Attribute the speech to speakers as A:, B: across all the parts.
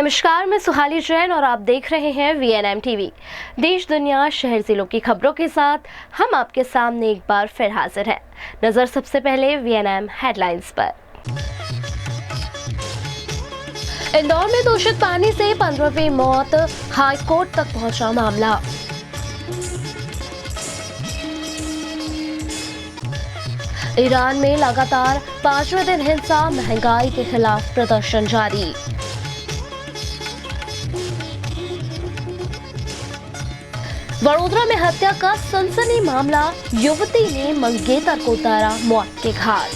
A: नमस्कार, मैं सुहाली जैन और आप देख रहे हैं VNM टीवी। देश दुनिया शहर जिलों की खबरों के साथ हम आपके सामने एक बार फिर हाजिर हैं। नजर सबसे पहले VNM हेडलाइंस पर। इंदौर में दूषित पानी से 15वीं मौत, हाई कोर्ट तक पहुंचा मामला। ईरान में लगातार 5वें दिन हिंसा, महंगाई के खिलाफ प्रदर्शन जारी। वडोदरा में हत्या का सनसनी मामला, युवती ने मंगेतर को उतारा मौत के घाट।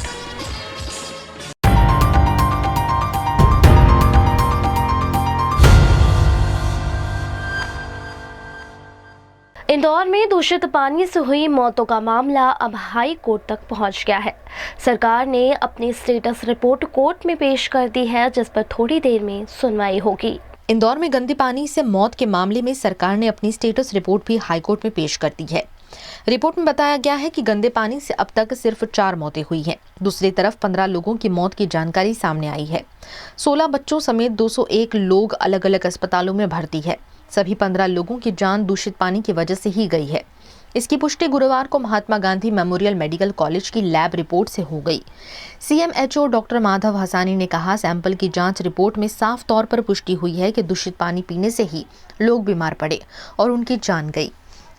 A: इंदौर में दूषित पानी से हुई मौतों का मामला अब हाई कोर्ट तक पहुंच गया है। सरकार ने अपनी स्टेटस रिपोर्ट कोर्ट में पेश कर दी है, जिस पर थोड़ी देर में सुनवाई होगी।
B: इंदौर में गंदे पानी से मौत के मामले में सरकार ने अपनी स्टेटस रिपोर्ट भी हाईकोर्ट में पेश कर दी है। रिपोर्ट में बताया गया है कि गंदे पानी से अब तक सिर्फ 4 मौतें हुई हैं। दूसरी तरफ 15 लोगों की मौत की जानकारी सामने आई है। 16 बच्चों समेत 201 लोग अलग अलग अस्पतालों में भर्ती है। सभी 15 लोगों की जान दूषित पानी की वजह से ही गई है। इसकी पुष्टि गुरुवार को Mahatma Gandhi memorial medical college की लैब रिपोर्ट से हो गई। CMHO डॉक्टर माधव हसानी ने कहा, सैंपल की जांच रिपोर्ट में साफ तौर पर पुष्टि हुई है कि दूषित पानी पीने से ही लोग बीमार पड़े और उनकी जान गई।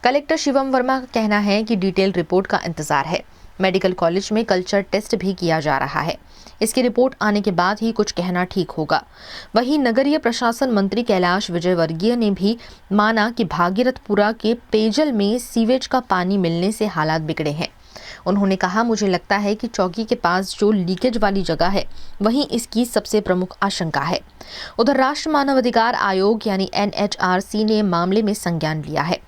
B: कलेक्टर शिवम वर्मा का कहना है कि डिटेल रिपोर्ट का इंतजार है। मेडिकल कॉलेज में कल्चर टेस्ट भी किया जा रहा है। इसकी रिपोर्ट आने के बाद ही कुछ कहना ठीक होगा। वहीं नगरीय प्रशासन मंत्री कैलाश विजयवर्गीय ने भी माना कि भागीरथपुरा के पेयजल में सीवेज का पानी मिलने से हालात बिगड़े हैं। उन्होंने कहा, मुझे लगता है कि चौकी के पास जो लीकेज वाली जगह है वहीं इसकी सबसे प्रमुख आशंका है। उधर राष्ट्रीय मानवाधिकार आयोग यानी NHRC ने मामले में संज्ञान लिया है।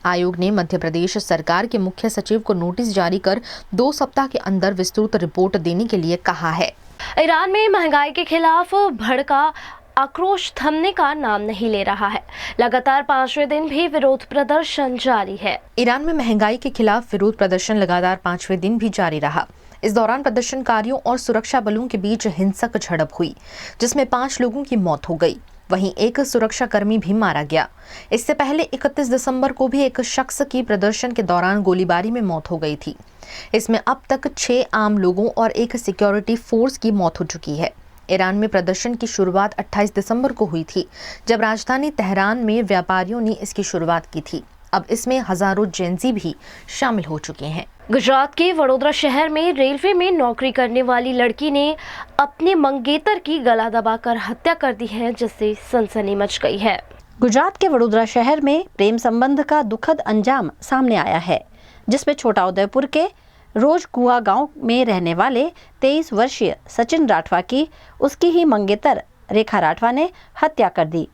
B: आयोग ने मध्य प्रदेश सरकार के मुख्य सचिव को नोटिस जारी कर 2 सप्ताह के अंदर विस्तृत रिपोर्ट देने के लिए कहा है।
A: ईरान में महंगाई के खिलाफ भड़का आक्रोश थमने का नाम नहीं ले रहा है। लगातार 5वें दिन भी विरोध प्रदर्शन जारी है।
B: ईरान में महंगाई के खिलाफ विरोध प्रदर्शन लगातार 5वें दिन भी जारी रहा। इस दौरान प्रदर्शनकारियों और सुरक्षा बलों के बीच हिंसक झड़प हुई, जिसमें 5 लोगों की मौत हो गई। वहीं एक सुरक्षाकर्मी भी मारा गया। इससे पहले 31 दिसंबर को भी एक शख्स की प्रदर्शन के दौरान गोलीबारी में मौत हो गई थी। इसमें अब तक 6 आम लोगों और एक सिक्योरिटी फोर्स की मौत हो चुकी है। ईरान में प्रदर्शन की शुरुआत 28 दिसंबर को हुई थी, जब राजधानी तेहरान में व्यापारियों ने इसकी शुरुआत की थी। अब इसमें हजारों जेंजी भी शामिल हो चुके हैं।
A: गुजरात के वडोदरा शहर में रेलवे में नौकरी करने वाली लड़की ने अपने मंगेतर की गला दबाकर हत्या कर दी है, जिससे सनसनी मच गई है।
C: गुजरात के वडोदरा शहर में प्रेम संबंध का दुखद अंजाम सामने आया है, जिसमें छोटा उदयपुर के रोज कुआ गांव में रहने वाले 23 वर्षीय सचिन राठवा की उसकी ही मंगेतर रेखा राठवा ने हत्या कर दी।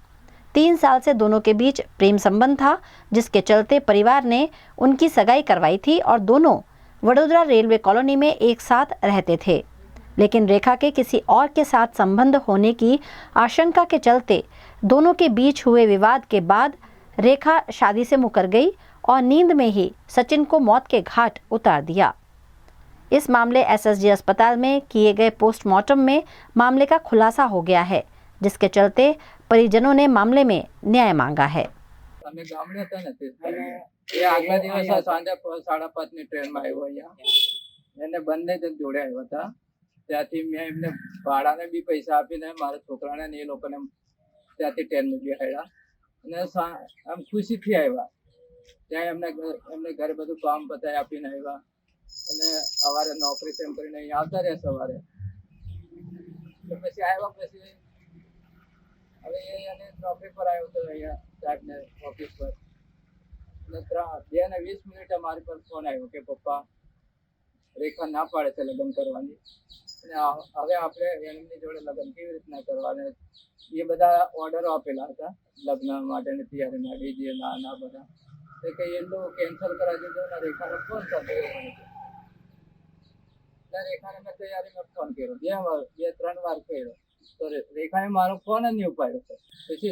C: 3 साल से दोनों के बीच प्रेम संबंध था, जिसके चलते परिवार ने उनकी सगाई करवाई थी और दोनों वडोदरा रेलवे कॉलोनी में एक साथ रहते थे। लेकिन रेखा के किसी और के साथ संबंध होने की आशंका के चलते दोनों के बीच हुए विवाद के बाद रेखा शादी से मुकर गई और नींद में ही सचिन को मौत के घाट उतार दिया। इस मामले SSG अस्पताल में किए गए पोस्टमार्टम में मामले का खुलासा हो गया है, जिसके चलते परिजनों ने मामले में न्याय मांगा है।
D: અમે ગામડે હતા ને એ આગલા દિવસે સાંજે 5:30 ની ટ્રેનમાં આવ્યો અહીંયા એને બંને જણ જોડે આવ્યા હતા ત્યાંથી મેં એમને ભાડાને બી પૈસા આપીને મારા છોકરાને ને એ લોકોને ત્યાંથી ટ્રેનમાં બેહાડ્યા અને આમ ખુશીથી આવ્યા ત્યાં એમને ઘરે બધું કામ પતાવી આપીને આવ્યા અને સવારે નોકરી તેમ કરીને અહીંયા આવતા રહ્યા સવારે પછી આવ્યા પછી હવે એને નોકરી પર આવ્યો હતો અહીંયા સાહેબને ઓફિસ પર 2 ને 20 મિનિટે મારી પર ફોન આવ્યો કે પપ્પા રેખા ના પાડે છે લગ્ન કરવાની અને હવે આપણે એમની જોડે લગ્ન કેવી રીતના કરવાને એ બધા ઓર્ડરો આપેલા હતા લગ્ન માટેની તૈયારીના ડીજે ના બધા એ કે એ લોકો કેન્સલ કરાવી દીધો ને રેખાને ફોન કરી દીધો રેખાને મેં તૈયારીમાં ફોન કર્યો 2-3 વાર કર્યો તો રેખાએ મારો ફોન જ નહીં ઉપાડ્યો પછી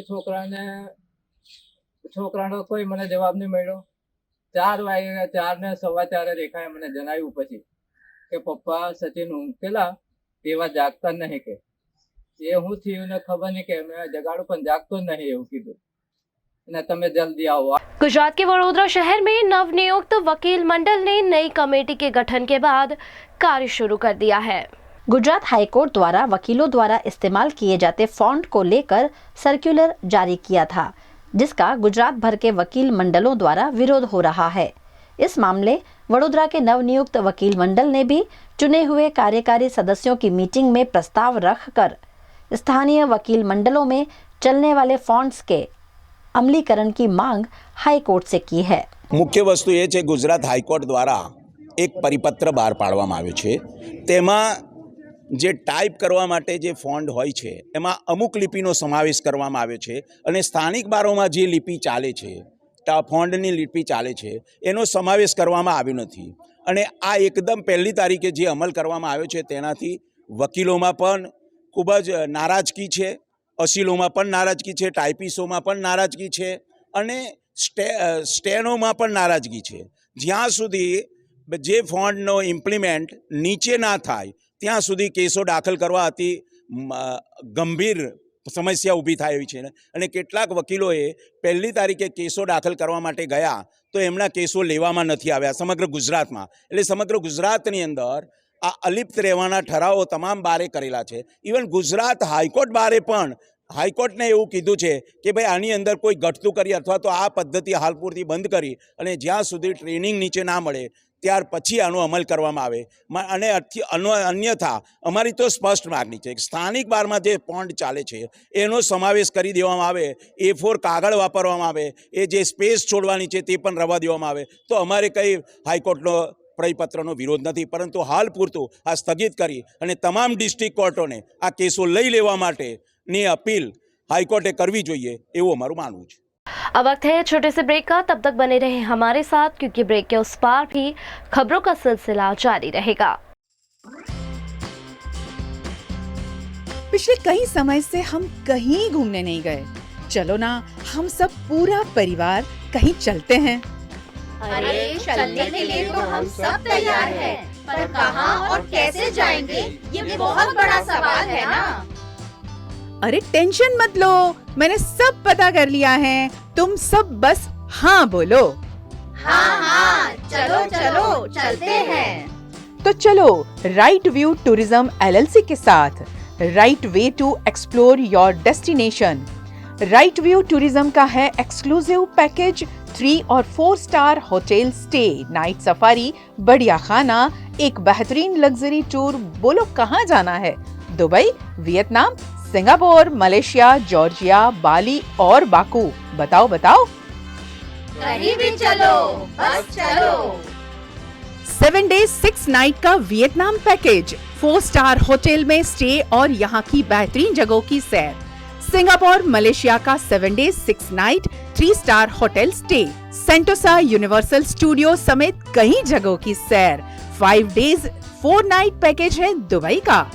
D: છોકરાનો કોઈ મને જવાબ નહીં મળ્યો 4 વાગ્યા 4 ને 4:15 રેખાએ મને જણાવ્યું પછી કે પપ્પા સચિન ઊંઘેલા તેવા જાગતા નહીં કે એ હું થયું ને ખબર નહીં કે મેં જગાડું પણ જાગતો જ નહીં એવું કીધું અને તમે જલ્દી આવો.
A: गुजरात के वडोदरा शहर में नवनियुक्त वकील मंडल ने नई कमेटी के गठन के बाद कार्य शुरू कर दिया है.
C: गुजरात हाईकोर्ट द्वारा वकीलों द्वारा इस्तेमाल किए जाते फॉन्ट को लेकर सर्कुलर जारी किया था, जिसका गुजरात भर के वकील मंडलों द्वारा विरोध हो रहा है. इस मामले वडोदरा के नवनियुक्त वकील मंडल ने भी चुने हुए कार्यकारी सदस्यों की मीटिंग में प्रस्ताव रखकर स्थानीय वकील मंडलों में चलने वाले फॉन्ट्स के अमलीकरण की मांग हाईकोर्ट से की है.
E: मुख्य वस्तु ये है गुजरात हाईकोर्ट द्वारा एक परिपत्र बहार पाडवामां आव्यो छे. तेमां जे टाइप करवा माटे जे फॉन्ट होय छे एमां अमुक लिपिनो समावेश करवामां आव्यो छे अने स्थानिक बारोमां जे लिपि चाले छे फॉन्टनी लिपि चाले छे एनो समावेश करवामां आव्यो नथी. अने आ एकदम पहली तारीखे जे अमल करवामां आव्यो छे तेनाथी वकीलोमां पण खूब ज नाराजगी छे, असीलोमां पण नाराजगी छे, टाइपिस्टोमां पण नाराजगी छे अने स्टेनोमां पण नाराजगी छे. ज्यां सुधी जे फॉन्टनो इम्प्लिमेंट नीचे ना थाय ત્યાં સુધી કેસો દાખલ કરવા અતિ ગંભીર સમસ્યા ઊભી થાય એવી છે અને કેટલાક વકીલોએ પહેલી તારીખે કેસો દાખલ કરવા માટે ગયા તો એમના કેસો લેવામાં નથી આવ્યા સમગ્ર ગુજરાતમાં. એટલે સમગ્ર ગુજરાતની અંદર આ અલિપ્ત રહેવાના ઠરાવો તમામ બારે કરેલા છે. ઇવન ગુજરાત હાઈકોર્ટ બારે પણ હાઈકોર્ટને એવું કીધું છે કે ભાઈ આની અંદર કોઈ ઘટતું કરી અથવા તો આ પદ્ધતિ હાલ પૂરતી બંધ કરી અને જ્યાં સુધી ટ્રેનિંગ નીચે ના મળે ત્યાર પછી આનો અમલ કરવામાં આવે. અને અન્યથા અમારી તો સ્પષ્ટ માગણી છે કે સ્થાનિક બારમાં જે ફોન્ટ ચાલે છે એનો સમાવેશ કરી દેવામાં આવે, A4 કાગળ વાપરવામાં આવે, એ જે સ્પેસ છોડવાની છે તે પણ રવા દેવામાં આવે તો અમારે કંઈ હાઈકોર્ટનો પરિપત્રનો વિરોધ નથી. પરંતુ હાલ પૂરતું આ સ્થગિત કરી અને તમામ ડિસ્ટ્રિક્ટ કોર્ટોને આ કેસો લઈ લેવા માટેની અપીલ હાઈકોર્ટે કરવી જોઈએ એવું અમારું માનવું છે.
A: अब वक्त है छोटे से ब्रेक का, तब तक बने रहे हमारे साथ क्योंकि ब्रेक के उस पार भी खबरों का सिलसिला जारी रहेगा.
F: पिछले कई समय से हम कहीं घूमने नहीं गए. चलो ना हम सब पूरा परिवार कहीं चलते हैं.
G: अरे चलने के लिए तो हम सब तैयार हैं, पर कहाँ और कैसे जाएंगे ये बहुत बड़ा सवाल है ना.
F: अरे टेंशन मत लो, मैंने सब पता कर लिया है. तुम सब बस हाँ बोलो.
G: हाँ हाँ चलो चलो चलते हैं.
F: तो चलो राइट व्यू टूरिज्म LLC के साथ right way to explore your destination. Right view tourism का है एक्सक्लूसिव पैकेज 3 और 4 star hotel stay, night safari, बढ़िया खाना, एक बेहतरीन लग्जरी टूर. बोलो कहाँ जाना है? Dubai, Vietnam, Singapore, Malaysia, Georgia, Bali और बाकू. बताओ बताओ.
G: कहीं भी चलो, बस चलो.
F: 7 days 6 night का वियतनाम पैकेज, 4 स्टार होटल में स्टे और यहाँ की बेहतरीन जगहों की सैर. सिंगापुर, मलेशिया का 7 days 6 night 3 star hotel stay, Sentosa universal studio समेत कई जगहों की सैर. 5 days 4 नाइट पैकेज है दुबई का,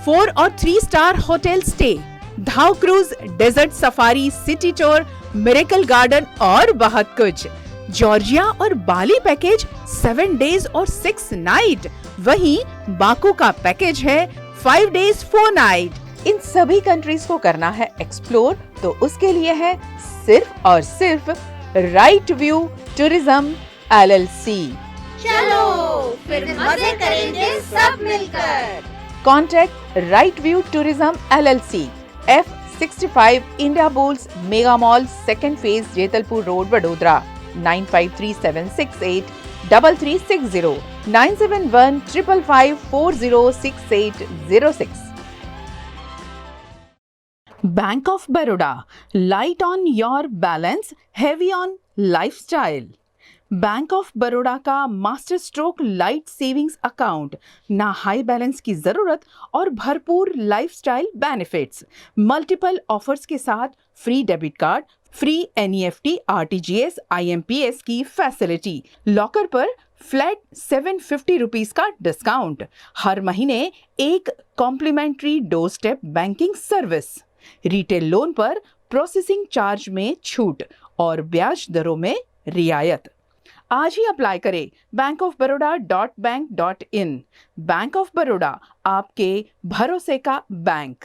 F: 4 और 3 star hotel stay, dhow cruise, desert safari, city tour, miracle garden और बहुत कुछ. जॉर्जिया और बाली पैकेज 7 डेज और 6 नाइट. वहीं बाकू का पैकेज है 5 डेज 4 नाइट. इन सभी कंट्रीज को करना है एक्सप्लोर, तो उसके लिए है सिर्फ और सिर्फ राइट व्यू टूरिज्म LLC.
G: चलो फिर मजे करेंगे सब मिलकर.
F: Contact Right View Tourism LLC, F65 India Bulls Mega Mall, 2nd phase, Jetalpur Road, Vadodara. 9537683360, 971555406806. Bank of Baroda, light on your balance, heavy on lifestyle. Bank of Baroda का master stroke light savings account, ना high balance की जरूरत और भरपूर lifestyle benefits. Multiple offers के साथ free debit card, free NEFT, RTGS, IMPS की facility, locker पर फ्लैट 750 रुपीज का डिस्काउंट, हर महीने एक complimentary door step banking service, retail loan पर प्रोसेसिंग चार्ज में छूट और ब्याज दरों में रियायत. आज ही अप्लाई करें bankofbaroda.bank.in. बैंक ऑफ बड़ौदा, आपके भरोसे का बैंक.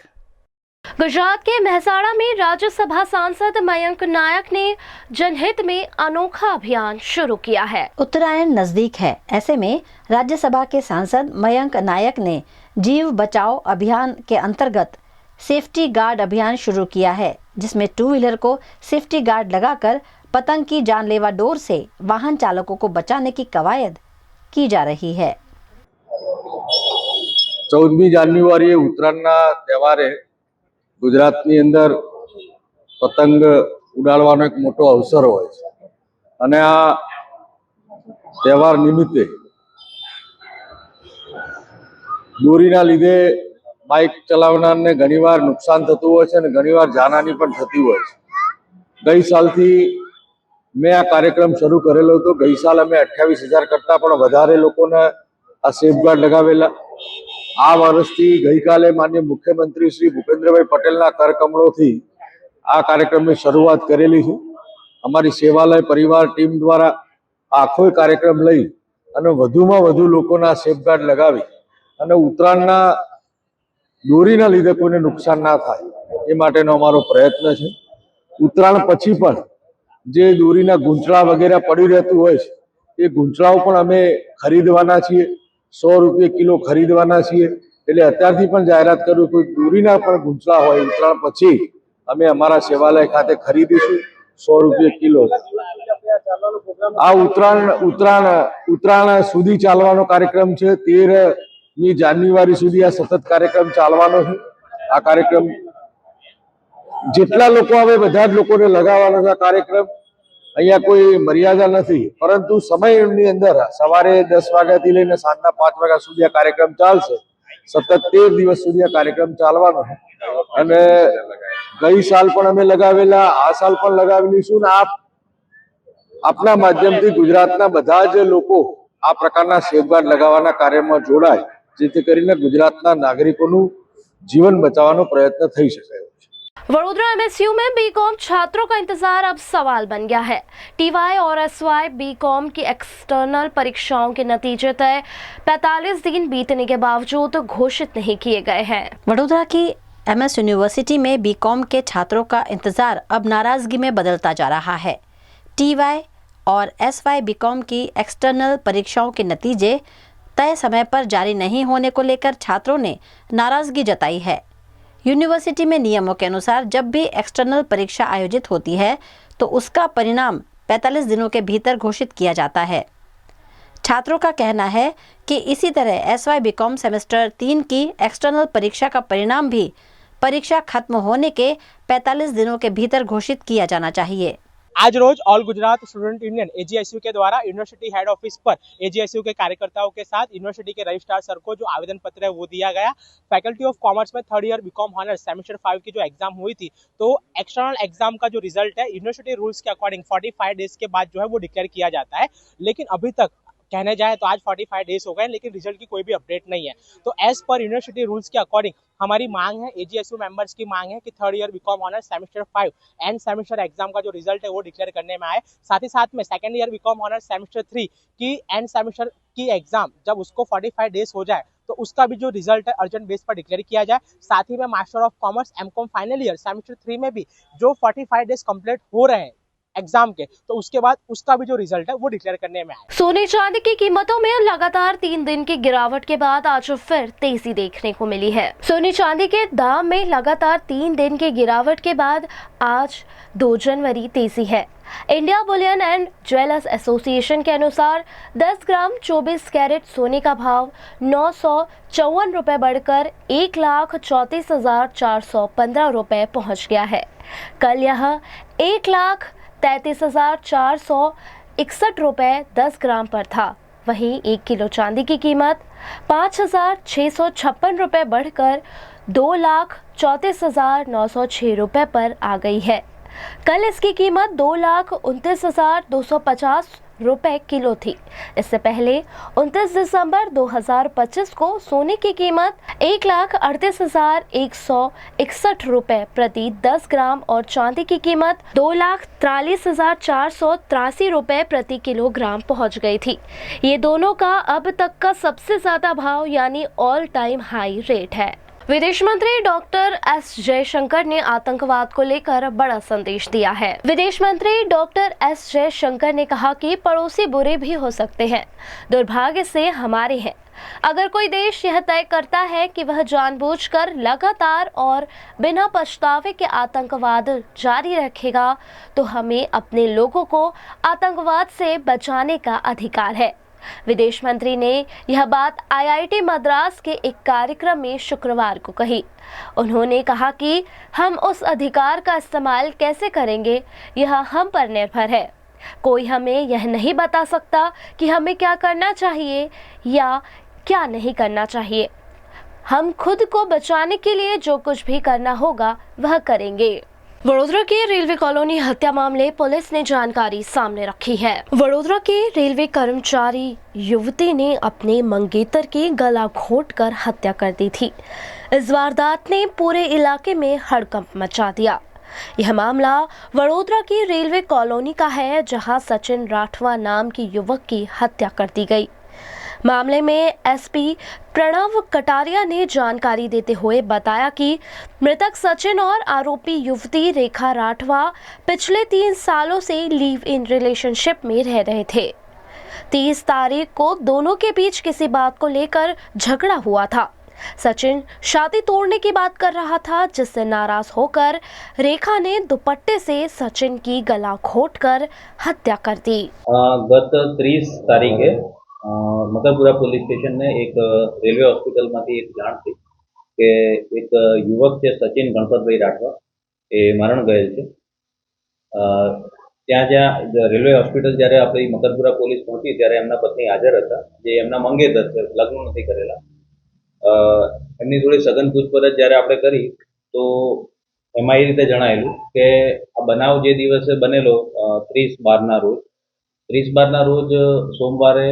A: गुजरात के मेहसाणा में राज्यसभा सांसद मयंक नायक ने जनहित में अनोखा अभियान शुरू किया है।
C: उत्तरायण नजदीक है, ऐसे में राज्यसभा के सांसद मयंक नायक ने जीव बचाओ अभियान के अंतर्गत सेफ्टी गार्ड अभियान शुरू किया है, जिसमें 2 व्हीलर को सेफ्टी गार्ड लगाकर पतंग की जानलेवा डोर से वाहन चालकों को बचाने की कवायद की जा रही है।
H: 14મી જાન્યુઆરીએ ઉત્તરાયણના તહેવારે ગુજરાતની અંદર પતંગ ઉડાડવાનો એક મોટો અવસર હોય છે અને આ તહેવાર નિમિત્તે દોરીના લીધે બાઇક ચલાવનારને ઘણીવાર નુકસાન થતું હોય છે અને ઘણીવાર જાનહાનિ પણ થતી હોય છે। ગઈ સાલથી મેં આ કાર્યક્રમ શરૂ કરેલો હતો। ગઈ સાલ અમે 28,000 કરતાં પણ વધારે લોકોને આ સેફગાર્ડ લગાવેલા। આ વર્ષથી ગઈકાલે માનનીય મુખ્યમંત્રી શ્રી ભૂપેન્દ્રભાઈ પટેલના કરકમળોથી આ કાર્યક્રમની શરૂઆત કરેલી છે। અમારી સેવાલય પરિવાર ટીમ દ્વારા આખો કાર્યક્રમ લઈ અને વધુમાં વધુ લોકોના સેફગાર્ડ લગાવી અને ઉત્તરાયણના દોરીના લીધે કોઈને નુકસાન ના થાય એ માટેનો અમારો પ્રયત્ન છે। ઉત્તરાયણ પછી પણ જે દોરીના ગૂંચળા વગેરે પડી રહેતું હોય છે એ ગૂંચળાઓ પણ અમે ખરીદવાના છીએ। 100 રૂપિયા કિલો ખરીદવાના છીએ। એટલે અત્યારથી પણ જાહેરાત કરું, કોઈ દોરીના પણ ગૂંચળા હોય ઉત્તરાયણ પછી અમે અમારા સેવાલય ખાતે ખરીદીશું 100 રૂપિયા કિલો। આ ઉત્તરાયણ સુધી ચાલવાનો કાર્યક્રમ છે। 13મી જાન્યુઆરી સુધી આ સતત કાર્યક્રમ ચાલવાનો છે। આ કાર્યક્રમ જેટલા લોકો આવે બધા જ લોકોને લગાવવાનો છે। આ કાર્યક્રમ અહીંયા કોઈ મર્યાદા નથી, પરંતુ સમયની અંદર સવારે 10 વાગ્યાથી લઈને સાંજના 5 વાગ્યા સુધી આ કાર્યક્રમ ચાલશે। સતત 13 દિવસ સુધી આ કાર્યક્રમ ચાલવાનો છે અને ગઈ સાલ પણ અમે લગાવેલા, આ સાલ પણ લગાવેલીશું ને આપના માધ્યમથી ગુજરાતના બધા જ લોકો આ પ્રકારના સેફગાર્ડ લગાવવાના કાર્યમાં જોડાય, જેથી કરીને ગુજરાતના નાગરિકોનું જીવન બચાવવાનો પ્રયત્ન થઈ શકે।
A: वडोदरा एमएसयू में बीकॉम छात्रों का इंतजार अब सवाल बन गया है। टीवाई और एसवाई बीकॉम की एक्सटर्नल परीक्षाओं के नतीजे तय 45 दिन बीतने के बावजूद घोषित नहीं किए गए हैं।
C: वडोदरा की एमएस यूनिवर्सिटी में बीकॉम के छात्रों का इंतजार अब नाराजगी में बदलता जा रहा है। टीवाई और एसवाई बीकॉम की एक्सटर्नल परीक्षाओं के नतीजे तय समय पर जारी नहीं होने को लेकर छात्रों ने नाराजगी जताई है। यूनिवर्सिटी में नियमों के अनुसार जब भी एक्सटर्नल परीक्षा आयोजित होती है तो उसका परिणाम 45 दिनों के भीतर घोषित किया जाता है। छात्रों का कहना है कि इसी तरह एसवाई बीकॉम सेमेस्टर 3 की एक्सटर्नल परीक्षा का परिणाम भी परीक्षा खत्म होने के 45 दिनों के भीतर घोषित किया जाना चाहिए।
I: आज रोज all Gujarat student union AGSU के द्वारा यूनिवर्सिटी हेड ऑफिस पर एजीएसयू के कार्यकर्ताओं के साथ यूनिवर्सिटी के रजिस्ट्रार सर को जो आवेदन पत्र है वो दिया गया। फैकल्टी ऑफ कॉमर्स में 3rd year BCom honours semester 5 की जो एग्जाम हुई थी, तो एक्सटर्नल एग्जाम का जो रिजल्ट है यूनिवर्सिटी रूल्स के अकॉर्डिंग 45 डेज के बाद जो है वो डिक्लेयर किया जाता है। लेकिन अभी तक कहने जाए तो आज 45 डेज हो गए, लेकिन रिजल्ट की कोई भी अपडेट नहीं है। तो एज पर यूनिवर्सिटी रूल्स के अकॉर्डिंग हमारी मांग है, एजीएसयू मेंबर्स की मांग है कि 3rd year BCom honours semester 5 and semester exam का जो रिजल्ट है वो डिक्लेयर करने में आए। साथ ही साथ में 2nd year BCom honours semester 3 की एंड सेमेस्टर की एग्जाम जब उसको 45 डेज हो जाए तो उसका भी जो रिजल्ट है अर्जेंट बेस पर डिक्लेयर किया जाए। साथ ही में master of commerce MCom final year semester 3 में भी जो 45 डेज कंप्लीट हो रहे हैं एग्जाम के, तो उसके बाद उसका भी जो रिजल्ट है वो डिक्लेयर करने में आए।
A: सोने चांदी की कीमतों में लगातार 3 दिन की गिरावट के बाद आज फिर तेजी देखने को मिली है। सोने चांदी के दाम में लगातार 3 दिन की गिरावट के बाद आज 2 जनवरी तेजी है। India Boolean and jewellers association के अनुसार 10 ग्राम 24 कैरेट सोने का भाव 954 रुपये बढ़कर 1,34,415 रुपये पहुंच गया है। कल यह 1,33,461 रुपये 10 ग्राम पर था। वहीं 1 किलो चांदी की कीमत 5,656 रुपये बढ़कर 2,34,906 रुपये पर आ गई है। कल इसकी कीमत 2,29,250 रुपये किलो थी। इससे पहले 29 दिसंबर 2025 को सोने की कीमत 1,38,161 रुपये प्रति 10 ग्राम और चांदी की कीमत 2,43,483 रुपये प्रति किलोग्राम पहुंच गई थी। ये दोनों का अब तक का सबसे ज्यादा भाव यानी ऑल टाइम हाई रेट है। विदेश मंत्री डॉक्टर एस जयशंकर ने आतंकवाद को लेकर बड़ा संदेश दिया है। विदेश मंत्री डॉक्टर एस जयशंकर ने कहा कि पड़ोसी बुरे भी हो सकते हैं, दुर्भाग्य से हमारे हैं। अगर कोई देश यह तय करता है कि वह जानबूझकर लगातार और बिना पछतावे के आतंकवाद जारी रखेगा, तो हमें अपने लोगों को आतंकवाद से बचाने का अधिकार है। विदेश मंत्री ने यह बात IIT मद्रास के एक कार्यक्रम में शुक्रवार को कही। उन्होंने कहा कि हम उस अधिकार का इस्तेमाल कैसे करेंगे, यह हम पर निर्भर है। कोई हमें यह नहीं बता सकता कि हमें क्या करना चाहिए या क्या नहीं करना चाहिए। हम खुद को बचाने के लिए जो कुछ भी करना होगा वह करेंगे। वडोदरा के रेलवे कॉलोनी हत्या मामले पुलिस ने जानकारी सामने रखी है। वडोदरा के रेलवे कर्मचारी युवती ने अपने मंगेतर की गला घोंटकर हत्या कर दी थी। इस वारदात ने पूरे इलाके में हड़कंप मचा दिया। यह मामला वडोदरा की रेलवे कॉलोनी का है, जहां सचिन राठवा नाम की युवक की हत्या कर दी गई। मामले में SP प्रणव कटारिया ने जानकारी देते हुए बताया कि मृतक सचिन और आरोपी युवती रेखा राठवा पिछले 3 सालों से लिव इन रिलेशनशिप में रह रहे थे। 30 तारीख को दोनों के बीच किसी बात को लेकर झगड़ा हुआ था। सचिन शादी तोड़ने की बात कर रहा था, जिससे नाराज होकर रेखा ने दुपट्टे से सचिन की गला घोंटकर हत्या कर दी।
J: गत 30 તારીખે મકરપુરા પોલીસ સ્ટેશનને એક રેલવે હોસ્પિટલમાંથી એક જાણ થઈ કે એક યુવક છે સચિન ગણપતભાઈ રાઠવા એ મરણ ગયેલ છે। જ્યાં રેલવે હોસ્પિટલ જ્યારે આપણી મકરપુરા પોલીસ પહોંચી ત્યારે એમના પત્ની હાજર હતા, જે એમના મંગેતર છે, લગ્ન નથી કરેલા। એમની જોડે સઘન પૂછપરછ જ્યારે આપણે કરી તો એમાં એ રીતે જણાયેલું કે આ બનાવ જે દિવસે બનેલો 30/12ના રોજ 30/12ના રોજ સોમવારે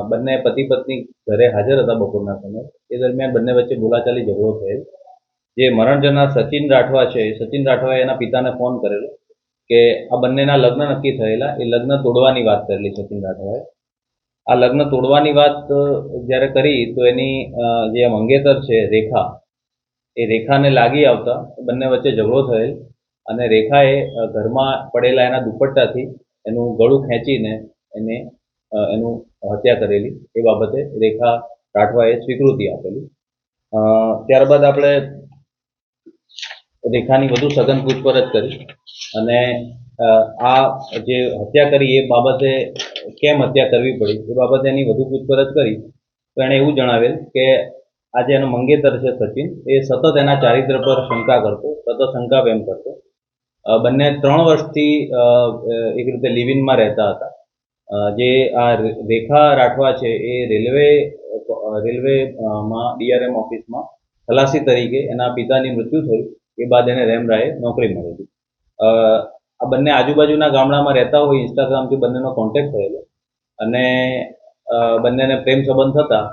J: બંને પતિ પત્ની ઘરે હાજર હતા બપોરના સમયે। એ દરમિયાન બંને વચ્ચે બોલાચાલી ઝઘડો થયેલ। જે મરણ જનાર સચિન રાઠવા છે, સચિન રાઠવાએ એના પિતાને ફોન કરેલો કે આ બંનેના લગ્ન નક્કી થયેલા, એ લગ્ન તોડવાની વાત કરેલી સચિન રાઠવાએ। આ લગ્ન તોડવાની વાત જ્યારે કરી તો એની જે મંગેતર છે રેખા, એ રેખાને લાગી આવતા બંને વચ્ચે ઝઘડો થયેલ અને રેખાએ ઘરમાં પડેલા એના દુપટ્ટાથી એનું ગળું ખેંચીને એને એનું હત્યા કરેલી। એ બાબતે રેખા રાઠવાએ સ્વીકૃતિ આપેલી। ત્યારબાદ આપણે રેખાની વધુ સઘન પૂછપરછ કરી અને આ જે હત્યા કરી એ બાબતે કેમ હત્યા કરવી પડી એ બાબતે એની વધુ પૂછપરછ કરી તો એણે એવું જણાવેલ કે આ જે એનો મંગેતર છે સચિન, એ સતત એના ચારિત્ર પર શંકા કરતો, સતત શંકા વેમ કરતો। બંને 3 વર્ષથી એક રીતે લિવ ઇનમાં રહેતા હતા। જે આ રેખા રાઠવા છે એ રેલવેમાં DRM ઓફિસમાં ખલાસી તરીકે એના પિતાની મૃત્યુ થયું એ બાદ એને રેમરાએ નોકરી મળેલી। આ બંને આજુબાજુના ગામડામાં રહેતા હોય, ઇન્સ્ટાગ્રામથી બંનેનો કોન્ટેક્ટ થયેલો અને બંનેને પ્રેમ સંબંધ થતા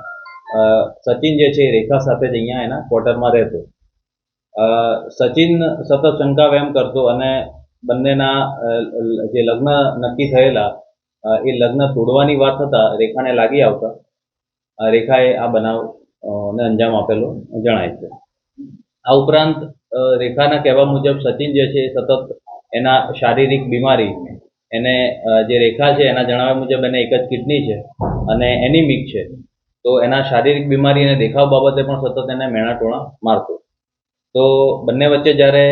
J: સચિન જે છે એ રેખા સાથે જ અહીંયા એના ક્વાર્ટરમાં રહેતો। સચિન સતત શંકા વેમ કરતો અને બંનેના જે લગ્ન નક્કી થયેલા એ લગ્ન તોડવાની વાત થતાં રેખાને લાગી આવતા રેખાએ આ બનાવને અંજામ આપેલો જણાય છે। આ ઉપરાંત રેખાના કહેવા મુજબ સચિન જે છે એ સતત એના શારીરિક બીમારી, એને જે રેખા છે એના જણાવ્યા મુજબ એને એક જ કિડની છે અને એનિમિક છે, તો એના શારીરિક બીમારી અને દેખાવ બાબતે પણ સતત એને મેણાટોણા મારતો। તો બંને વચ્ચે જ્યારે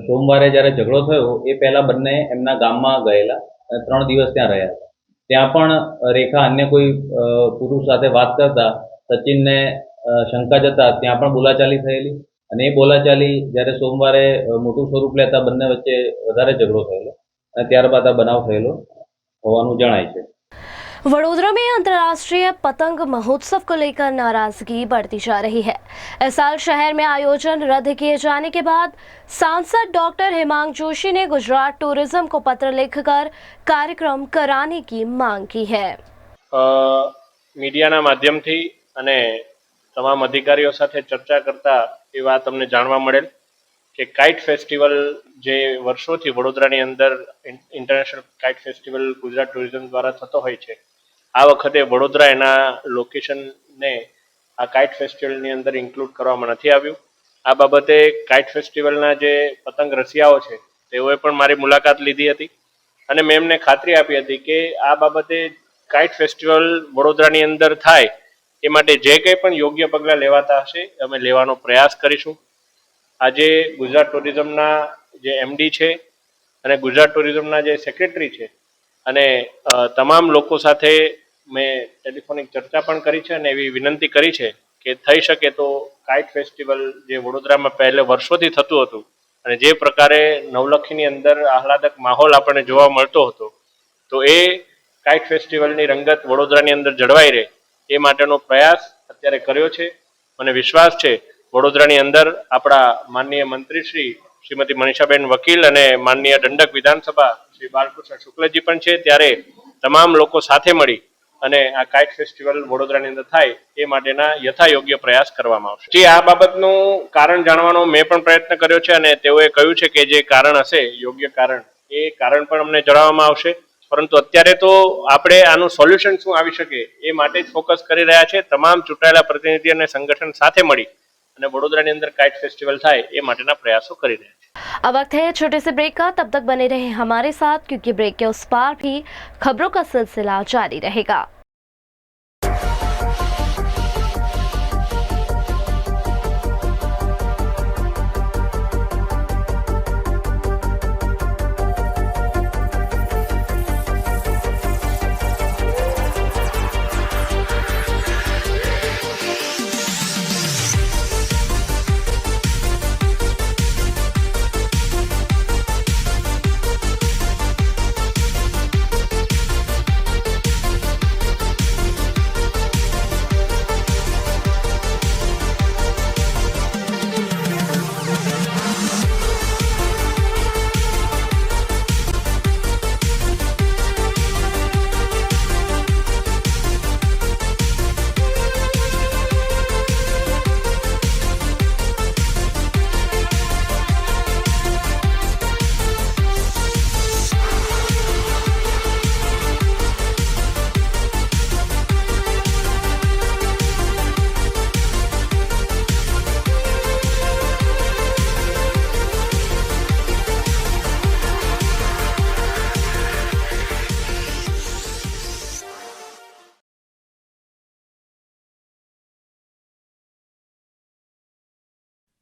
J: સોમવારે જ્યારે ઝઘડો થયો એ પહેલાં બંને એમના ગામમાં ગયેલા અને 3 દિવસ ત્યાં રહ્યા હતા। ત્યાં પણ રેખા અન્ય કોઈ પુરુષ સાથે વાત કરતા સચિનને શંકા જતા ત્યાં પણ બોલાચાલી થયેલી અને એ બોલાચાલી જ્યારે સોમવારે મોટું સ્વરૂપ લેતા બંને વચ્ચે વધારે ઝઘડો થયેલો અને ત્યારબાદ આ બનાવ થયેલો હોવાનું જણાય છે।
A: वडोदरा में अंतर्राष्ट्रीय पतंग महोत्सव को लेकर नाराजगी बढ़ती जा रही है। इस साल शहर में आयोजन रद्द किए जाने के बाद सांसद डॉक्टर हेमांग जोशी ने गुजरात टूरिज्म को पत्र लिखकर कार्यक्रम कराने की मांग की है।
K: મીડિયાના માધ્યમથી અને તમામ અધિકારીઓ સાથે ચર્ચા કરતા એ વાત અમને જાણવા મળેલ કે કાઇટ ફેસ્ટિવલ જે વર્ષોથી વડોદરાની અંદર international kite festival Gujarat tourism દ્વારા થતો હોય છે, આ વખતે વડોદરા એના લોકેશનને આ કાઇટ ફેસ્ટિવલની અંદર ઇન્ક્લુડ કરવામાં નથી આવ્યું. આ બાબતે કાઇટ ફેસ્ટિવલના જે પતંગ રસિયાઓ છે તેઓએ પણ મારી મુલાકાત લીધી હતી અને મેં એમને ખાતરી આપી હતી કે આ બાબતે કાઇટ ફેસ્ટિવલ વડોદરાની અંદર થાય એ માટે જે કંઈ પણ યોગ્ય પગલાં લેવાતા હશે અમે લેવાનો પ્રયાસ કરીશું. આજે ગુજરાત ટુરિઝમના જે એમડી છે અને ગુજરાત ટુરિઝમના જે સેક્રેટરી છે અને તમામ લોકો સાથે મેં ટેલિફોનિક ચર્ચા પણ કરી છે અને એવી વિનંતી કરી છે કે થઈ શકે તો કાઇટ ફેસ્ટિવલ જે વડોદરામાં પહેલે વર્ષોથી થતું હતું અને જે પ્રકારે નવલખીની અંદર આહલાદક માહોલ આપણને જોવા મળતો હતો તો એ કાઇટ ફેસ્ટિવલની રંગત વડોદરાની અંદર જળવાઈ રહે એ માટેનો પ્રયાસ અત્યારે કર્યો છે. મને વિશ્વાસ છે વડોદરાની અંદર આપણા માનનીય મંત્રી શ્રીમતી મનીષાબેન વકીલ અને માનનીય દંડક વિધાનસભા શ્રી બાલકૃષ્ણ શુક્લજી પણ છે, ત્યારે તમામ લોકો સાથે મળી અને આ કાઇટ ફેસ્ટિવલ વડોદરાની અંદર થાય એ માટેના યથાયોગ્ય પ્રયાસ કરવામાં આવશે. જે આ બાબતનું કારણ જાણવાનો મેં પણ પ્રયત્ન કર્યો છે અને તેઓએ કહ્યું છે કે જે કારણ હશે યોગ્ય કારણ એ કારણ પણ અમને જણાવવામાં આવશે, પરંતુ અત્યારે તો આપણે આનું સોલ્યુશન શું આવી શકે એ માટે જ ફોકસ કરી રહ્યા છે. તમામ ચૂંટાયેલા પ્રતિનિધિ અને સંગઠન સાથે મળી અને વડોदरा अंदर काइट फेस्टिवल थाय ये माटेना प्रयासों करी रहे हैं.
A: अब वक्त है छोटे से ब्रेक का, तब तक बने रहे हमारे साथ क्योंकि ब्रेक के उस पार भी खबरों का सिलसिला जारी रहेगा.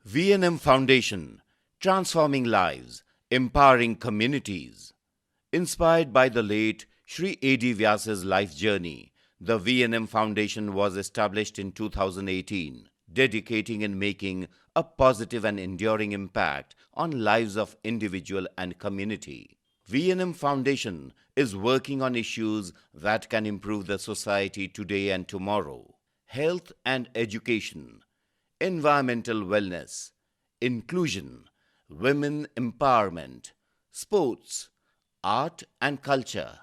L: V&M Foundation, transforming lives, empowering communities. Inspired by the late Sri A.D. Vyasa's life journey, the V&M Foundation was established in 2018, dedicating and making a positive and enduring impact on lives of individual and community. V&M Foundation is working on issues that can improve the society today and tomorrow: health and education, environmental wellness, inclusion, women empowerment, sports, art and culture.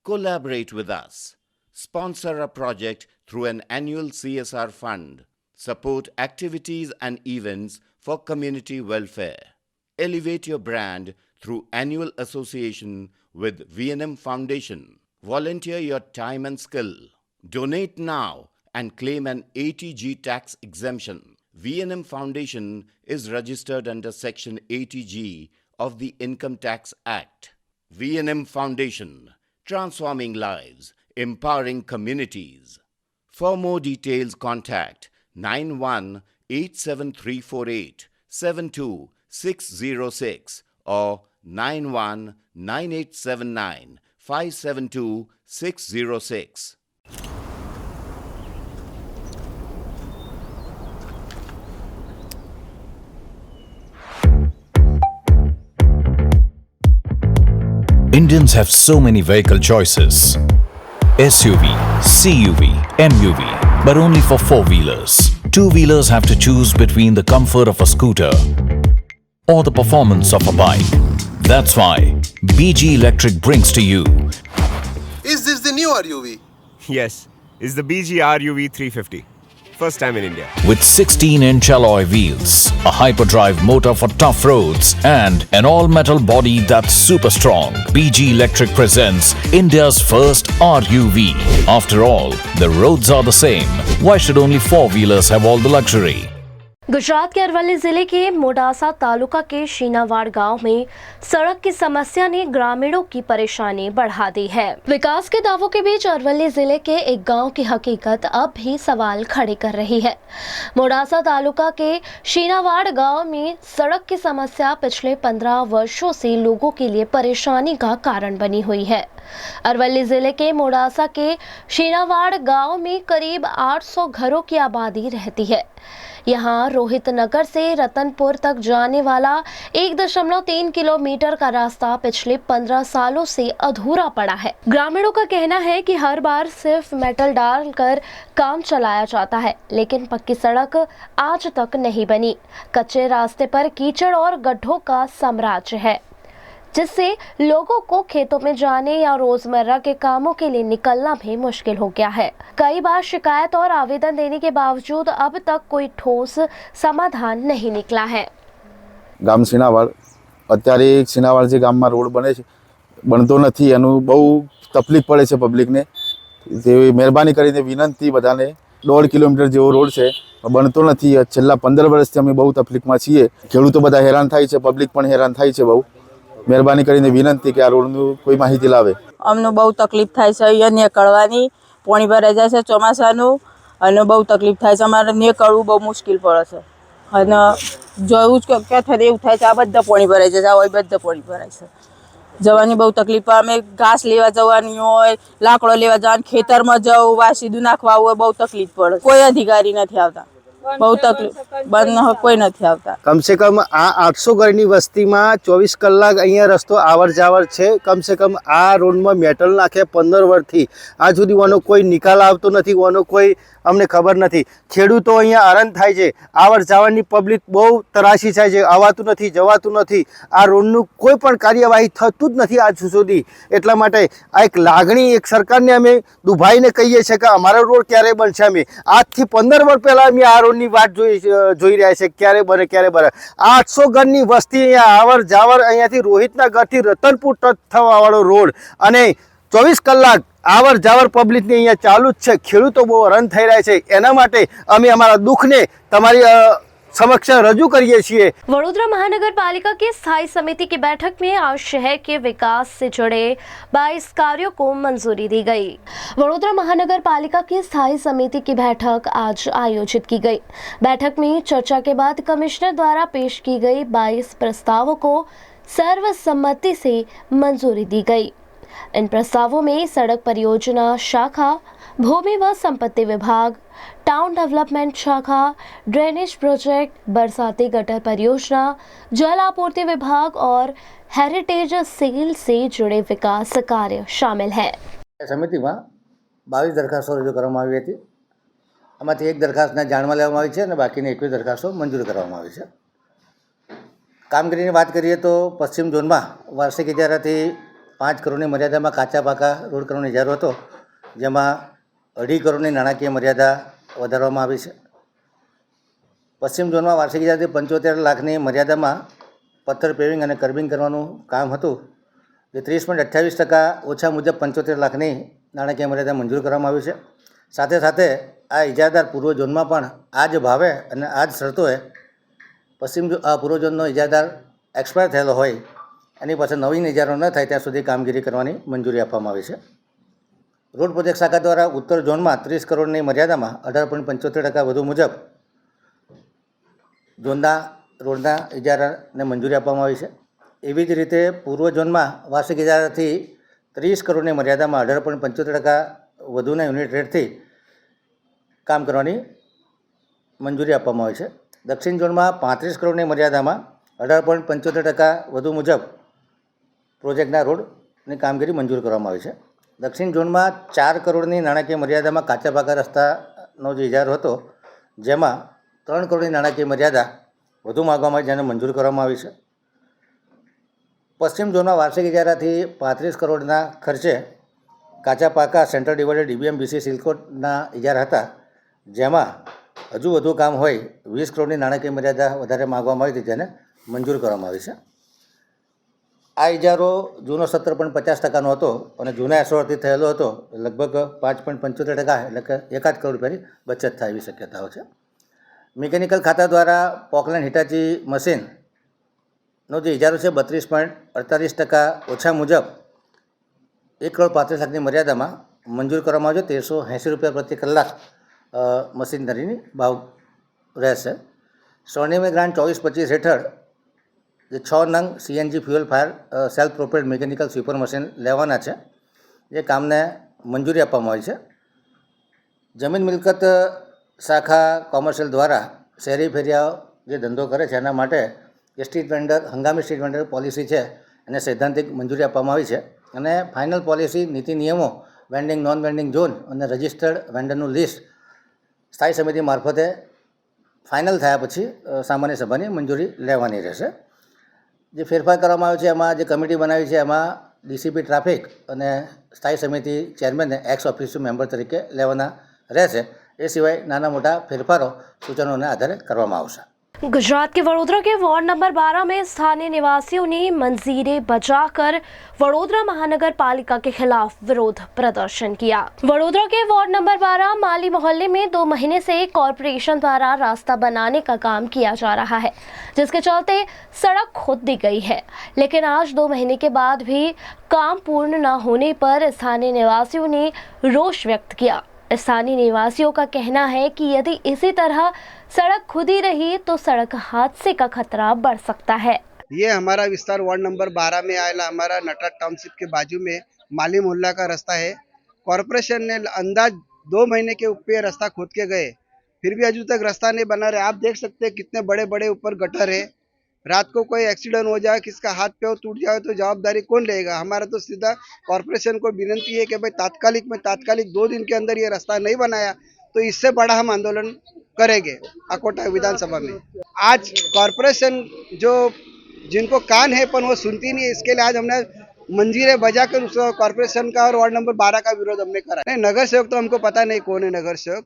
L: Collaborate with us. Sponsor a project through an annual CSR fund. Support activities and events for community welfare. Elevate your brand through annual association with V&M Foundation. Volunteer your time and skill. Donate now and claim an ATG tax exemption. V&M Foundation is registered under Section 80G of the Income Tax Act. V&M Foundation, transforming lives, empowering communities. For more details, contact 918734872606 or 919879572606.
M: Indians have so many vehicle choices: SUV, CUV, MUV, but only for four-wheelers. Two-wheelers have to choose between the comfort of a scooter or the performance of a bike. That's why BG Electric brings to you.
N: Is this the new RUV?
O: Yes, it's the BG RUV 350.
N: first time in India.
M: With 16-inch alloy wheels, a hyperdrive motor for tough roads, and an all-metal body that's super strong, PG Electric presents India's first RUV. After all, the roads are the same. Why should only four-wheelers have all the luxury?
A: Gujarat के अरवली जिले के मोडासा तालुका के शीनावाड़ गांव में सड़क की समस्या ने ग्रामीणों की परेशानी बढ़ा दी है। विकास के दावों के बीच अरवली जिले के एक गांव की हकीकत अब भी सवाल खड़े कर रही है। मोडासा तालुका के शीनावाड़ गांव में सड़क की समस्या पिछले 15 वर्षों से लोगों के लिए परेशानी का कारण बनी हुई है। अरवली जिले के मोडासा के शीनावाड़ गांव में करीब 800 घरों की आबादी रहती है। यहाँ रोहित नगर से रतनपुर तक जाने वाला 1.3 किलोमीटर का रास्ता पिछले 15 सालों से अधूरा पड़ा है। ग्रामीणों का कहना है कि हर बार सिर्फ मेटल डालकर काम चलाया जाता है, लेकिन पक्की सड़क आज तक नहीं बनी। कच्चे रास्ते पर कीचड़ और गड्ढों का साम्राज्य है, जिससे लोगों को खेतों में जाने या रोजमर्रा के कामों के लिए निकलना भी मुश्किल हो गया है। कई बार शिकायत और आवेदन देने के बावजूद अब तक कोई ठोस समाधान नहीं निकला है।
H: ગામ સીનાવાડ અત્યારે સીનાવાડ જે ગામમાં રોડ બનતો નથી એનું બહુ તકલીફ પડે છે પબ્લિકને। તે મહેરબાની કરીને વિનંતી બધાને 1.5 કિલોમીટર જેવો રોડ છે બનતો નથી। છેલ્લા 15 વર્ષથી અમે બહુ તકલીફમાં છીએ। ખેડૂતો બધા હેરાન થાય છે, પબ્લિક પણ હેરાન થાય છે બહુ। મહેરબાની કરીને વિનંતી કે આ રોડનું કોઈ માહિતી લાવે।
O: અમને બહુ તકલીફ થાય છે અહીંયા નીકળવાની, પાણી ભરાઈ જાય છે ચોમાસાનું અને બહુ તકલીફ થાય છે। અમારે નીકળવું બહુ મુશ્કેલ પડે છે અને જોયું જ કે થાય એવું થાય છે આ બધા પાણી ભરાઈ જાય છે, બધા પાણી ભરાય છે। જવાની બહુ તકલીફ અમે ઘાસ લેવા જવાની હોય, લાકડો લેવા જવાનું, ખેતરમાં જવું, વાસીદું નાખવા હોય, બહુ તકલીફ પડે। કોઈ અધિકારી નથી આવતા, બહુ તકલીફ બંધ કોઈ નથી આવતા।
P: कम से कम आ 800 ઘરની વસ્તીમાં 24 કલાક અહીંયા રસ્તો આવર જાવર છે। કમ સે કમ આ રોડમાં મેટલ નાખે 15 વર્ષથી આજ સુધી ઓનો કોઈ નિકાલ આવતો નથી, ઓનો કોઈ અમને ખબર નથી। ખેડૂતો અહીંયા હેરાન થાય છે, આવર જાવરની પબ્લિક બહુ તરાશી થાય છે, આવતું નથી, જવાતું નથી। આ રોડનું કોઈ પણ કાર્યવાહી થતું જ નથી આજ સુધી। એટલા માટે આ એક લાગણી એક સરકારને અમે દુભાઈને કહીએ છીએ કે અમારો રોડ ક્યારે બનશે। અમે આજથી 15 વર્ષ પહેલાં અમે આ રોડની વાટ જોઈ રહ્યા છે ક્યારે બને ક્યારે બને। 800 ઘરની વસ્તી અહીંયા આવર જાવર અહીંયાથી રોહિતના ઘરથી રતનપુર ટચ થવાવાળો રોડ અને 24 કલાક આવર જાવર પબ્લિકની અહીંયા ચાલુ જ છે। ખેડૂતો બહુ હેરાન થઈ રહ્યા છે। એના માટે અમે અમારા દુઃખને તમારી समक्ष रजू करिए छिए।
A: वडोदरा महानगर पालिका की स्थायी समिति की बैठक में आज शहर के विकास से जुड़े 22 कार्यों को मंजूरी दी गई। वडोदरा महानगर पालिका की स्थायी समिति की बैठक आज आयोजित की गई। बैठक में चर्चा के बाद कमिश्नर द्वारा पेश की गई 22 प्रस्तावों को सर्वसम्मति से मंजूरी दी गई। इन प्रस्तावों में सड़क परियोजना शाखा, भूमि व संपत्ति विभाग, टाउन डेवलपमेंट शाखा, ड्रेनेज प्रोजेक्ट, बरसाती गटर परियोजना, जल आपूर्ति विभाग और हेरिटेज सेल से जुड़े विकास कार्य शामिल हैं।
P: समिति में 22 दरखास्तों रजू करवामां आवी हती। आमांथी एक दरखास्तने जाणमां लेवामां आवी छे अने बाकीनी 21 दरखास्तों मंजूर करवामां आवी छे। कामगीरीनी वात करीए तो पश्चिम झोनमां वार्षिक इजाराथी 5 करोड़नी मर्यादामां काचा पाका रोड करવાનો ઇજારો હતો, જેમાં 2.5 કરોડની નાણાકીય મર્યાદા વધારવામાં આવી છે। પશ્ચિમ ઝોનમાં વાર્ષિક ઇજારાથી 75 લાખની મર્યાદામાં પથ્થર પેવિંગ અને કર્બિંગ કરવાનું કામ હતું, જે 30.28% ઓછા મુજબ 75 લાખની નાણાકીય મર્યાદા મંજૂર કરવામાં આવી છે। સાથે સાથે આ ઇજારદાર પૂર્વ ઝોનમાં પણ આ જ ભાવે અને આ જ શરતોએ પૂર્વ ઝોનનો ઇજારદાર એક્સપાયર થયેલો હોય એની પાસે નવીન ઇજારો ન થાય ત્યાં સુધી કામગીરી કરવાની મંજૂરી આપવામાં આવી છે। રોડ પ્રોજેક્ટ શાખા દ્વારા ઉત્તર ઝોનમાં 30 કરોડની મર્યાદામાં 18.75% વધુ મુજબ ઝોનના રોડના ઇજારાને મંજૂરી આપવામાં આવી છે। એવી જ રીતે પૂર્વ ઝોનમાં વાર્ષિક ઇજારાથી 30 કરોડની મર્યાદામાં 18.75% વધુના યુનિટ રેટથી કામ કરવાની મંજૂરી આપવામાં આવી છે। દક્ષિણ ઝોનમાં 35 કરોડની મર્યાદામાં 18.75% વધુ મુજબ પ્રોજેક્ટના રોડની કામગીરી મંજૂર કરવામાં આવી છે। દક્ષિણ ઝોનમાં 4 કરોડની નાણાકીય મર્યાદામાં કાચા પાકા રસ્તાનો જે ઇજારો હતો, જેમાં 3 કરોડની નાણાકીય મર્યાદા વધુ માગવામાં આવી, જેને મંજૂર કરવામાં આવી છે। પશ્ચિમ ઝોનમાં વાર્ષિક ઇજારાથી 35 કરોડના ખર્ચે કાચા પાકા સેન્ટ્રલ ડિવાઇડેડ DBM BC સિલકોટના ઇજારા હતા, જેમાં હજુ વધુ કામ હોય 20 કરોડની નાણાકીય મર્યાદા વધારે માગવામાં આવી હતી, જેને મંજૂર કરવામાં આવી છે. આ ઇજારો જૂનો 17.50% હતો અને જૂના એસોરથી થયેલો હતો. લગભગ 5.75%, એટલે કે 1 કરોડ રૂપિયાની બચત થાય એવી શક્યતાઓ છે. મિકેનિકલ ખાતા દ્વારા પોકલેન્ડ હિટાચી મશીનનો જે ઇજારો છે 32.48% ઓછા મુજબ 1,35,00,000ની મર્યાદામાં મંજૂર કરવામાં આવ્યો. 1380 રૂપિયા પ્રતિ કલાક મશીનરીની ભાવ રહેશે. સ્વર્ણિમ ગ્રાન્ટ 24-25 હેઠળ જે 6 નંગ CNG fuel fire self propelled mechanical sweeper machine લેવાના છે. જે કામને મંજૂરી આપવામાં આવી છે. જમીન મિલકત શાખા કોમર્શિયલ દ્વારા શહેરી ફેરિયાઓ જે ધંધો કરે છે એના માટે જે સ્ટ્રીટ વેન્ડર, હંગામી સ્ટ્રીટ વેન્ડર પોલિસી છે એને સૈદ્ધાંતિક મંજૂરી આપવામાં આવી છે. અને ફાઇનલ પોલિસી, નીતિ નિયમો, વેન્ડિંગ, નોન વેન્ડિંગ ઝોન અને રજિસ્ટર્ડ વેન્ડરનું લિસ્ટ સ્થાયી સમિતિ મારફતે ફાઇનલ થયા પછી સામાન્ય સભાની મંજૂરી લેવાની રહેશે. જે ફેરફાર કરવામાં આવ્યો છે એમાં જે કમિટી બનાવી છે એમાં ડીસીપી ટ્રાફિક અને સ્થાયી સમિતિ ચેરમેનને એક્સ ઓફિસિયો મેમ્બર તરીકે લેવાના રહેશે. એ સિવાય નાના મોટા ફેરફારો સૂચનોના આધારે કરવામાં આવશે.
A: गुजरात के वडोदरा के वार्ड नंबर 12 में स्थानीय निवासियों ने मंजीरें बजाकर वडोदरा महानगर पालिका के खिलाफ विरोध प्रदर्शन किया. वडोदरा के वार्ड नंबर 12 माली मोहल्ले में 2 महीने से कॉरपोरेशन द्वारा रास्ता बनाने का काम किया जा रहा है, जिसके चलते सड़क खोद दी गई है. लेकिन आज 2 महीने के बाद भी काम पूर्ण न होने पर स्थानीय निवासियों ने रोष व्यक्त किया. स्थानीय निवासियों का कहना है कि यदि इसी तरह सड़क खुदी रही तो सड़क हादसे का खतरा बढ़ सकता है.
N: ये हमारा विस्तार वार्ड नंबर 12 में आएला हमारा नटराज टाउनशिप के बाजू में माली मोहल्ला का रास्ता है. कॉरपोरेशन ने अंदाज 2 महीने के ऊपर रास्ता खोद के गए, फिर भी अभी तक रास्ता नहीं बना रहे. आप देख सकते हैं कितने बड़े बड़े ऊपर गटर है. रात को कोई एक्सीडेंट हो जाए, किसका हाथ पैर टूट जाए तो जवाबदारी कौन लेगा? हमारा तो सीधा कॉरपोरेशन को विनती है कि भाई तात्कालिक 2 दिन के अंदर ये रास्ता नहीं बनाया तो इससे बड़ा हम आंदोलन करेंगे अकोटा विधानसभा में. आज कॉरपोरेशन जो जिनको कान है पर वो सुनती नहीं है, इसके लिए आज हमने मंजीरें बजाकर उस कॉरपोरेशन का और वार्ड नंबर 12 का विरोध हमने करा. नहीं, नगर सेवक तो हमको पता नहीं कौन है नगर सेवक,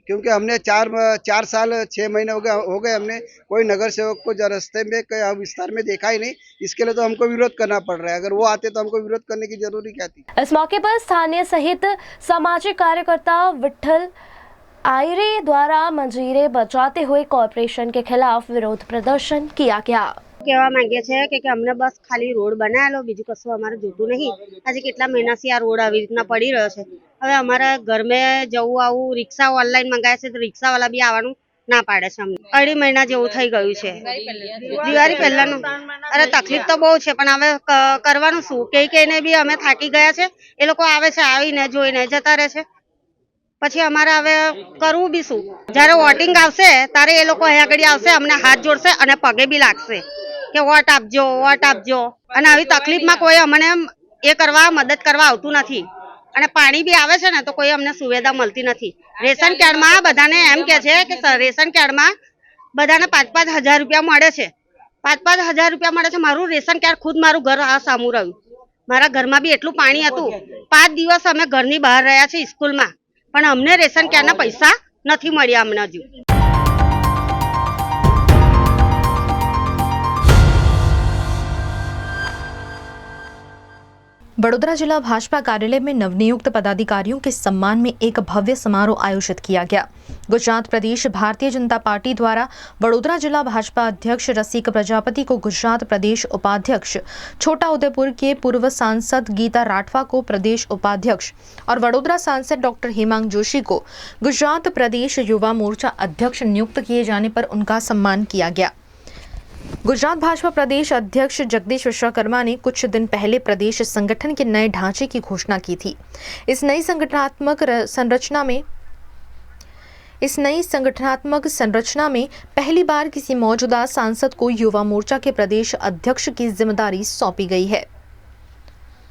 N: क्योंकि हमने 4 साल 6 महीने हो गए हमने कोई नगर सेवक को रास्ते में विस्तार में देखा ही नहीं. इसके लिए तो हमको विरोध करना पड़ रहा है. अगर वो आते तो हमको विरोध करने की जरूरी क्या थी?
A: इस मौके पर स्थानीय सहित सामाजिक कार्यकर्ता विठल आयरे द्वारा मंजीरें बजाते हुए कॉरपोरेशन के खिलाफ विरोध प्रदर्शन किया गया.
Q: કહેવા માંગીએ છીએ કે અમને બસ ખાલી રોડ બનાવેલો, બીજું કશું અમારે જોતું નહીં. આજે કેટલા મહિનાથી આ રોડ આવી રીતના પડી રહ્યો છે. હવે અમારા ઘરમાં જવું આવું રિક્ષા ઓનલાઈન મંગાવે છે તો રિક્ષાવાળા બી આવવાનું ના પાડે છે. અમને 2.5 મહિના જેવું થઈ ગયું છે. દિવાળી પહેલાનું અરે તકલીફ તો બહુ છે, પણ હવે કરવાનું શું? કઈને બી અમે થાકી ગયા છે. એ લોકો આવે છે, આવીને જોઈને જતા રહે છે. પછી અમારે હવે કરવું બી શું? જ્યારે વોટિંગ આવશે ત્યારે એ લોકો અહીંયા આગળ આવશે, અમને હાથ જોડશે અને પગે બી લાગશે કે વોટ આપજો, વોટ આપજો. અને આવી તકલીફમાં કોઈ અમને એ કરવા મદદ કરવા આવતું નથી. અને પાણી બી આવે છે ને તો કોઈ અમને સુવિધા મળતી નથી. રેશન કાર્ડમાં બધાને એમ કહે છે કે રેશન કાર્ડમાં બધાને 5-5 હજાર રૂપિયા મળે છે. 5-5 હજાર રૂપિયા મળે છે. મારું રેશન કાર્ડ ખુદ મારું ઘર આ સામું રહ્યું. મારા ઘરમાં બી એટલું પાણી હતું. 5 દિવસ અમે ઘરની બહાર રહ્યા છે સ્કૂલમાં, પણ અમને રેશન કાર્ડના પૈસા નથી મળ્યા અમને હજુ.
B: बड़ोदरा जिला भाजपा कार्यालय में नवनियुक्त पदाधिकारियों के सम्मान में एक भव्य समारोह आयोजित किया गया. गुजरात प्रदेश भारतीय जनता पार्टी द्वारा वडोदरा जिला भाजपा अध्यक्ष रसिक प्रजापति को गुजरात प्रदेश उपाध्यक्ष, छोटा उदेपुर के पूर्व सांसद गीता राठवा को प्रदेश उपाध्यक्ष और वडोदरा सांसद डॉक्टर हेमांग जोशी को गुजरात प्रदेश युवा मोर्चा अध्यक्ष नियुक्त किए जाने पर उनका सम्मान किया गया. गुजरात भाजपा प्रदेश अध्यक्ष जगदीश विश्वकर्मा ने कुछ दिन पहले प्रदेश संगठन के नए ढांचे की घोषणा की थी. इस नई संगठनात्मक संरचना में पहली बार किसी मौजूदा सांसद को युवा मोर्चा के प्रदेश अध्यक्ष की जिम्मेदारी सौंपी गई है.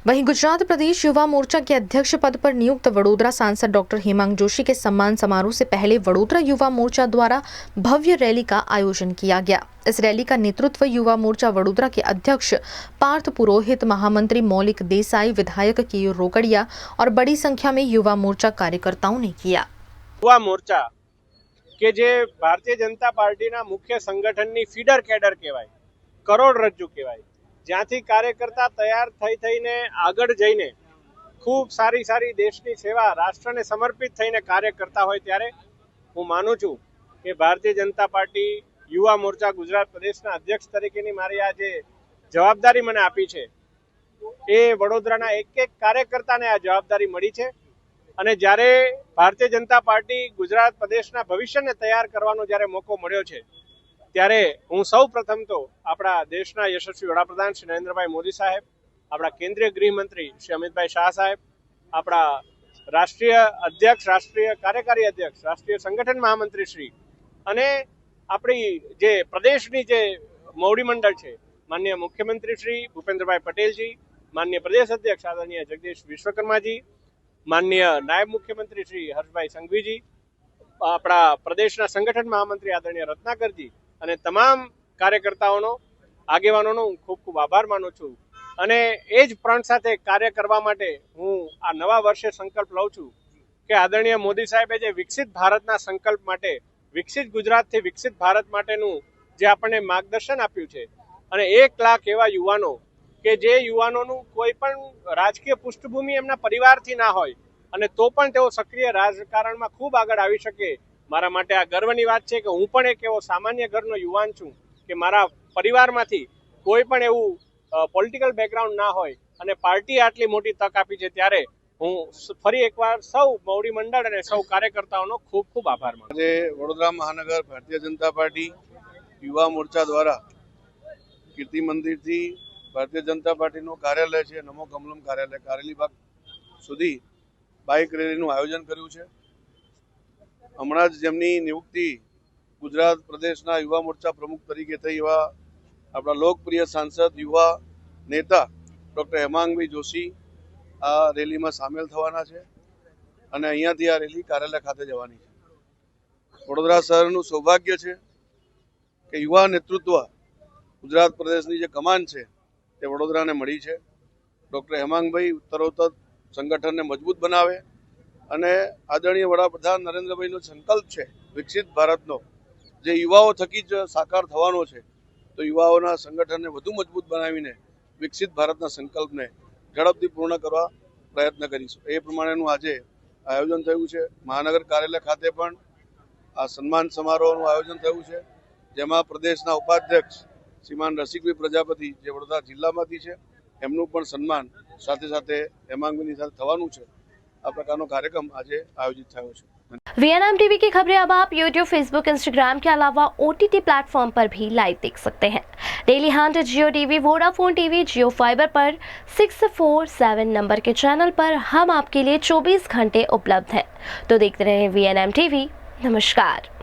B: वहीं गुजरात प्रदेश युवा मोर्चा के अध्यक्ष पद पर नियुक्त वडोदरा सांसद डॉक्टर हेमांग जोशी के सम्मान समारोह से पहले वडोदरा युवा मोर्चा द्वारा भव्य रैली का आयोजन किया गया. इस रैली का नेतृत्व युवा मोर्चा वडोदरा के अध्यक्ष पार्थ पुरोहित, महामंत्री मौलिक देसाई, विधायक केयूर रोकड़िया और बड़ी संख्या में युवा मोर्चा कार्यकर्ताओं ने किया.
I: युवा मोर्चा
K: કે જે ભારતીય જનતા પાર્ટીના મુખ્ય સંગઠનની ફીડર કેડર કહેવાય, કરોડરજ્જુ કહેવાય, જ્યાંથી કાર્યકર્તા તૈયાર થઈને આગળ જઈને ખૂબ સારી દેશની સેવા, રાષ્ટ્રને સમર્પિત થઈને કાર્ય કરતા હોય, ત્યારે હું માનું છું કે ભારતીય જનતા પાર્ટી યુવા મોરચા ગુજરાત પ્રદેશના અધ્યક્ષ તરીકેની મારી આ જે જવાબદારી મને આપી છે, એ વડોદરાના એક કાર્યકર્તાને આ જવાબદારી મળી છે. અને જ્યારે ભારતીય જનતા પાર્ટી ગુજરાત પ્રદેશના ભવિષ્યને તૈયાર કરવાનો જ્યારે મોકો મળ્યો છે, ત્યારે હું સૌ પ્રથમ તો આપણા દેશના યશસ્વી વડાપ્રધાન શ્રી નરેન્દ્રભાઈ મોદી સાહેબ, આપણા કેન્દ્રીય ગૃહમંત્રી શ્રી અમિતભાઈ શાહ સાહેબ, આપણા રાષ્ટ્રીય અધ્યક્ષ, રાષ્ટ્રીય કાર્યકારી અધ્યક્ષ, રાષ્ટ્રીય સંગઠન મહામંત્રી શ્રી અને આપણી જે પ્રદેશની જે મોવડી મંડળ છે, માનનીય મુખ્યમંત્રી શ્રી ભૂપેન્દ્રભાઈ પટેલજી, માનનીય પ્રદેશ અધ્યક્ષ આદરણીય જગદીશ વિશ્વકર્માજી, માનનીય નાયબ મુખ્યમંત્રી શ્રી હર્ષભાઈ સંઘવીજી, આપણા પ્રદેશના સંગઠન મહામંત્રી આદરણીય રત્નાકરજી અને તમામ કાર્યકર્તાઓનો, આગેવાનોનો હું ખૂબ આભાર માનું છું. અને એ જ પ્રણ સાથે કાર્ય કરવા માટે હું આ નવા વર્ષે સંકલ્પ લઉં છું કે આદરણીય મોદી સાહેબે જે વિકસિત ભારતના સંકલ્પ માટે, વિકસિત ગુજરાતથી વિકસિત ભારત માટેનું જે આપણને માર્ગદર્શન આપ્યું છે, અને 1 લાખ એવા યુવાનો કે જે યુવાનોનું કોઈ પણ રાજકીય પૃષ્ઠભૂમિ એમના પરિવારથી ના હોય અને તો પણ તેઓ સક્રિય રાજકારણમાં ખૂબ આગળ આવી શકે, મારા માટે આ ગર્વની વાત છે કે હું પણ એક એવો સામાન્ય ઘરનો યુવાન છું કે મારા પરિવારમાંથી કોઈ પણ એવું પોલિટિકલ બેકગ્રાઉન્ડ ના હોય અને પાર્ટીએ આટલી મોટી તક આપી છે, ત્યારે હું ફરી એકવાર સૌ મોવડી મંડળ અને સૌ કાર્યકર્તાઓનો ખૂબ આભાર માનું છું.
H: આજે વડોદરા મહાનગર ભારતીય જનતા પાર્ટી યુવા મોરચા દ્વારા કીર્તિ મંદિરથી ભારતીય જનતા પાર્ટીનું કાર્યાલય છે, નમો કમલમ કાર્યાલય, કારેલીબાગ સુધી બાઇક રેલીનું આયોજન કર્યું છે. હમણાં જ જેમની નિયુક્તિ ગુજરાત પ્રદેશના યુવા મોરચા પ્રમુખ તરીકે થઈ એવા આપણા લોકપ્રિય સાંસદ, યુવા નેતા ડૉક્ટર હેમાંગભાઈ જોશી આ રેલીમાં સામેલ થવાના છે અને અહીંયાથી આ રેલી કાર્યાલય ખાતે જવાની છે. વડોદરા શહેરનું સૌભાગ્ય છે કે યુવા નેતૃત્વ ગુજરાત પ્રદેશની જે કમાન છે તે વડોદરાને મળી છે. ડૉક્ટર હેમાંગભાઈ ઉત્તરોત્તર સંગઠનને મજબૂત બનાવે અને આદરણીય વડાપ્રધાન નરેન્દ્રભાઈનો સંકલ્પ છે વિકસિત ભારતનો, જે યુવાઓ થકી જ સાકાર થવાનો છે, તો યુવાઓના સંગઠનને વધુ મજબૂત બનાવીને વિકસિત ભારતના સંકલ્પને ઝડપથી પૂર્ણ કરવા પ્રયત્ન કરીશું. એ પ્રમાણેનું આજે આયોજન થયું છે. મહાનગર કાર્યાલય ખાતે પણ આ સન્માન સમારોહનું આયોજન થયું છે, જેમાં પ્રદેશના ઉપાધ્યક્ષ શ્રીમાન રસિકભાઈ પ્રજાપતિ જે વડોદરા જિલ્લામાંથી છે, એમનું પણ સન્માન સાથે હેમાંગભાઈની સાથે થવાનું છે. આ પ્રકારનો कार्यक्रम આજે આયોજિત થયો છે.
A: VNM टीवी की खबरें अब आप YouTube, Facebook, Instagram के अलावा OTT प्लेटफॉर्म पर भी लाइव देख सकते हैं. डेली हंट, जियो टीवी, वोडाफोन टीवी, जियो फाइबर पर 647 नंबर के चैनल पर हम आपके लिए 24 घंटे उपलब्ध हैं. तो देखते रहें VNM टीवी. नमस्कार.